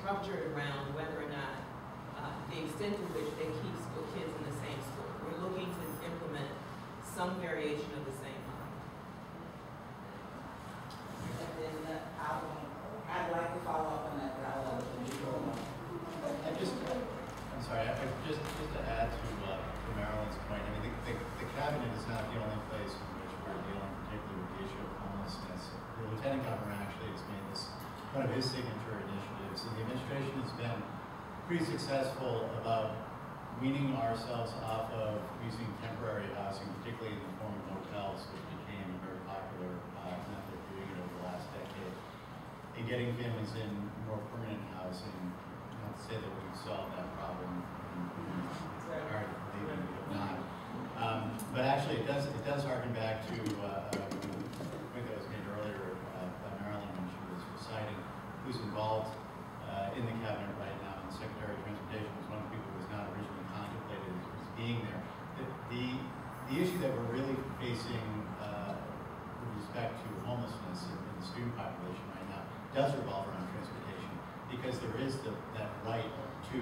structured around whether or not the extent to which they keep school kids in the same school. We're looking to implement some variation of the same model. And then I'd like to follow up on that, but I'll let you go on. I'm sorry, just to add to Marilyn's point, I mean, the cabinet is not the only place in which we're dealing particularly with the issue of homelessness. The Lieutenant Governor actually has made this one of his signature initiatives, and the administration has been pretty successful about weaning ourselves off of using temporary housing, particularly in the form of hotels, which became a very popular method of doing it over the last decade, and getting families in more permanent housing. Not to say that we've solved that problem, maybe we have not. But actually, it does harken back to a point that was made earlier by Marilyn when she was reciting who's involved in the cabinet right now. And the Secretary of Transportation was one of the people who was not originally contemplated as being there. The issue that we're really facing with respect to homelessness in the student population right now does revolve around transportation, because there is that right to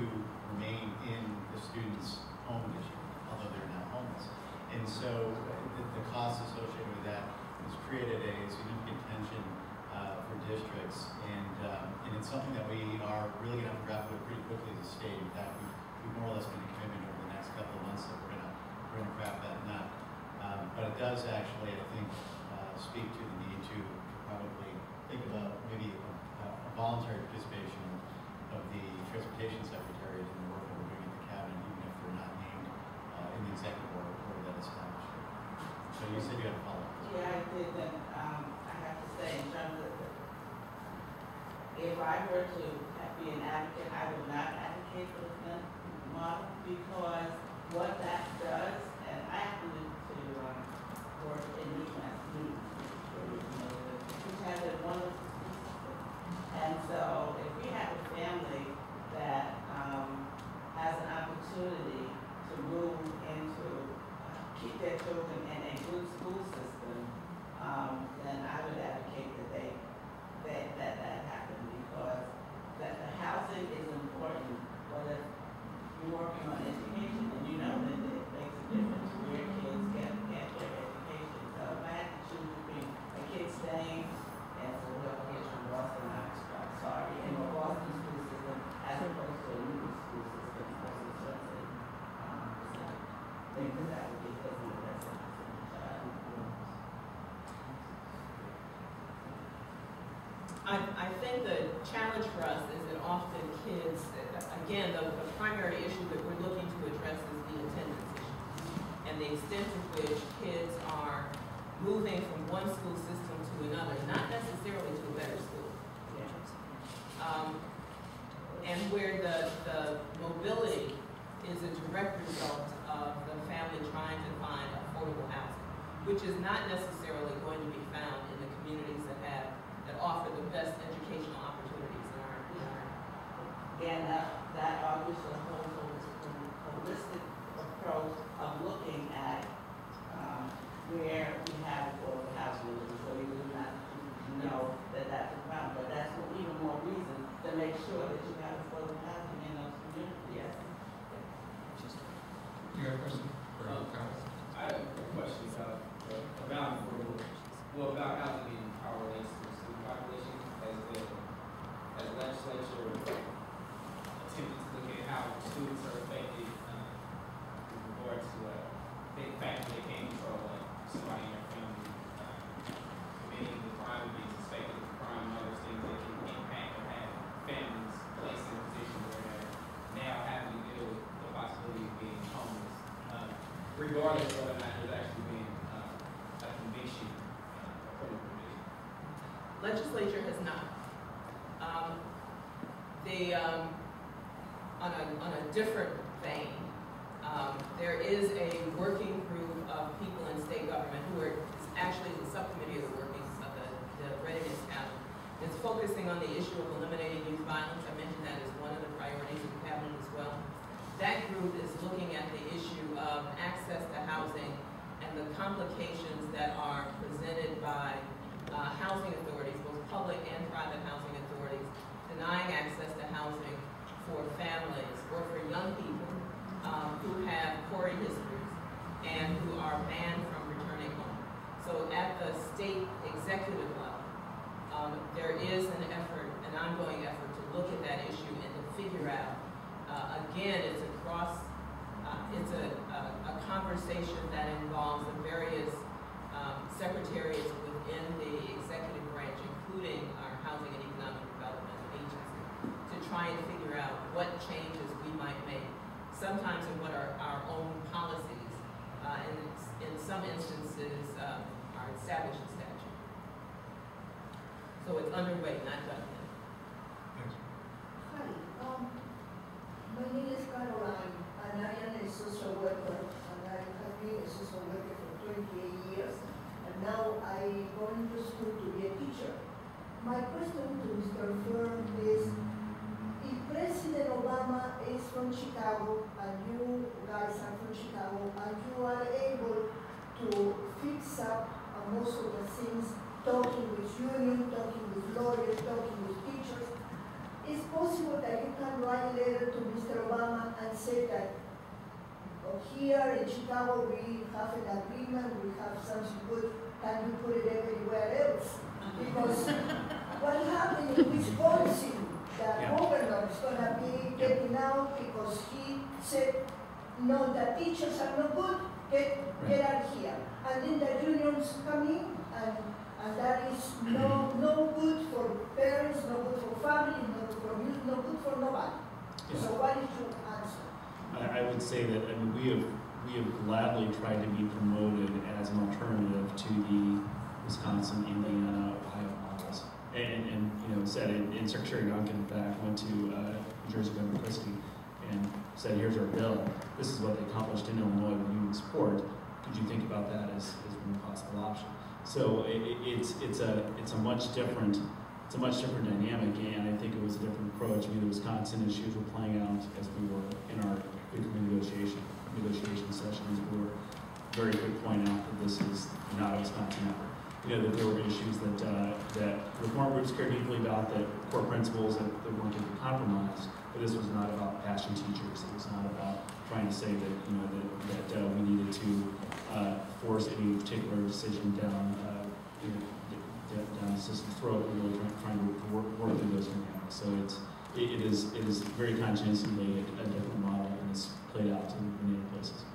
remain in the student's home district, although they're not homeless. And so the cost associated with that has created a significant tension for districts, and it's something that we are really going to have to grapple with pretty quickly as a state. In fact, we've more or less made a commitment over the next couple of months that we're going to crack that nut. But it does actually, I think, speak to the need to probably think about maybe a voluntary participation of the Transportation Secretary in the work that we're doing at the cabinet, even if they're not named in the executive order that established it. So you said you had a follow-up. Yeah, I did. And I have to say, in terms of if I were to be an advocate, I would not advocate for the model, because what that does, and I happen to work in EMS, which has a wonderful system. And so if we have a family that has an opportunity to move into, keep their children in a good school system, then I would advocate that that happen, because that the housing is important. But if you're working on education, and you know that it makes a difference where kids get their education. So if I had to choose between a kid staying in whoever gets from Boston, I'm sorry, in a Boston school system as opposed to a new school system versus Swenson, I think that would be taking the best interest in the child. I think the challenge for us is that often kids, again, the primary issue that we're looking to address is the attendance issue, and the extent to which kids are moving from one school system to another, not necessarily to a better school. And where the mobility is a direct result of the family trying to find affordable housing, which is not necessarily going to be found in the communities that offer the best educational opportunities in our And that argues for the whole holistic approach of looking at where we have affordable housing, so you do not know that that's a problem. But that's even more reason to make sure that you have affordable housing in those communities. Yes. You got a question? I have a question about housing and how it relates to the student population. As the legislature attempted to look at how students are affected with regards to the fact that they can't control somebody in their family, committing the crime or being suspected of the crime and other things that can impact or have families placed in a position where they're now having to deal with the possibility of being homeless, regardless of whether or not there's actually been a conviction, a criminal conviction. Legislature has not. On a different vein, there is a working group of people in state government who are actually the subcommittee of the workings of the Readiness Council. It's focusing on the issue of eliminating youth violence. I mentioned that as one of the priorities of the cabinet as well. That group is looking at the issue of access to housing and the complications that are presented by housing authorities, both public and private housing authorities, denying access to housing families or for young people who have quarry histories and who are banned from returning home. So at the state executive level, there is an ongoing effort to look at that issue and to figure out, again, it's a conversation that involves the various secretariats within the executive branch, including our Housing and Economic Development Agency, to try and figure out what changes we might make, sometimes in what are our own policies, and in some instances, our established statute. So it's underway, not done yet. Thanks. Hi, my name is Caroline, and I am a social worker, and I have been a social worker for 28 years, and now I'm going to school to be a teacher. My question to Mr. Firm is, if President Obama is from Chicago, and you guys are from Chicago, and you are able to fix up most of the things, talking with union, talking with lawyers, talking with teachers, it's possible that you can write a letter to Mr. Obama and say that here in Chicago we have an agreement, we have something good, can you put it everywhere else? Because what happened in Wisconsin, the governor is going to be getting out because he said, no, the teachers are not good, get out here. And then the unions come in, and that is no good for parents, no good for family, no good for youth, no good for nobody. Yeah. So what is your answer? I would say that, I mean, we have gladly tried to be promoted as an alternative to the Wisconsin, Indiana, Ohio models. And you know, said it, and Secretary Duncan, in fact, went to New Jersey Governor Christie and said, here's our bill. This is what they accomplished in Illinois with union support. Could you think about that as one possible option? So it's a much different dynamic, and I think it was a different approach. I mean, the Wisconsin issues were playing out as we were in our negotiation sessions. We were very quick to point out that this is not a Wisconsin effort. You know, that there were issues that reform groups cared deeply about, that core principles that weren't going to be compromised. But this was not about passion teachers. It was not about trying to say that, you know, that we needed to force any particular decision down the system's throat. We're really trying to work through those dynamics. So it is very conscientiously a different model, and it's played out in many places.